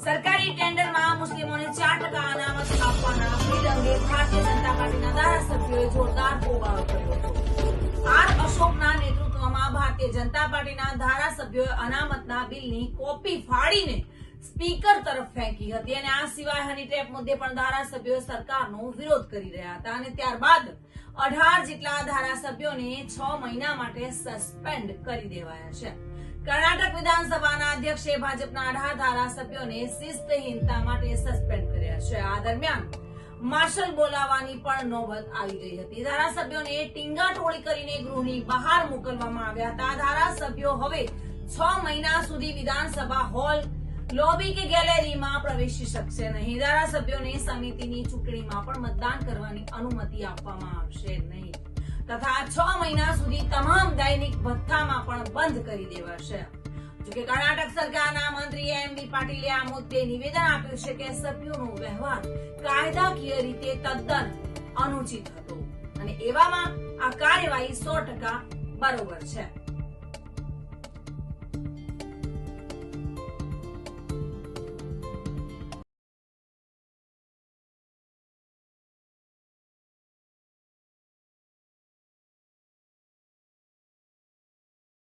સરકારી ટેન્ડરમાં મુસ્લિમોને 4% અનામત આપવાના બિલ અંગે ભારતીય જનતા પાર્ટીના ધારાસભ્યોએ જોરદાર હોબાળો કર્યો હતો। આર અશોકના નેતૃત્વમાં ભારતીય જનતા પાર્ટીના ધારાસભ્યોએ અનામતના બિલની કોપી ફાડીને સ્પીકર તરફ ફેંકી હતી અને આ સિવાય હની ટ્રેપ મુદ્દે પણ ધારાસભ્યો સરકારનો વિરોધ કરી રહ્યા હતા અને ત્યારબાદ 18 જેટલા ધારાસભ્યોને 6 મહિના માટે સસ્પેન્ડ કરી દેવાયા છે। કર્ણાટક વિધાનસભાના અધ્યક્ષે ભાજપના 18 ધારાસભ્યોને શિસ્તહીનતા માટે સસ્પેન્ડ કર્યા છે। આ દરમિયાન માર્શલ બોલાવવાની પણ નોબત આવી ગઈ હતી। ધારાસભ્યોને ટીંગાટોળી કરીને ગૃહની બહાર મોકલવામાં આવ્યા હતા। ધારાસભ્યો હવે 6 મહિના સુધી વિધાનસભા હોલ, લોબી કે ગેલેરીમાં પ્રવેશી શકશે નહીં। ધારાસભ્યોને સમિતિની ચૂંટણીમાં પણ મતદાન કરવાની અનુમતિ આપવામાં આવશે નહીં તથા 6 મહિના સુધી તમામ દૈનિક ભથ્થામાં પણ બંધ કરી દેવાશે। જોકે કર્ણાટક સરકારના મંત્રી એમ.બી. પાટીલે આ મુદ્દે નિવેદન આપ્યું છે કે સભ્યોનો વ્યવહાર કાયદાકીય રીતે તદ્દન અનુચિત હતો અને એવામાં આ કાર્યવાહી 100% બરોબર છે।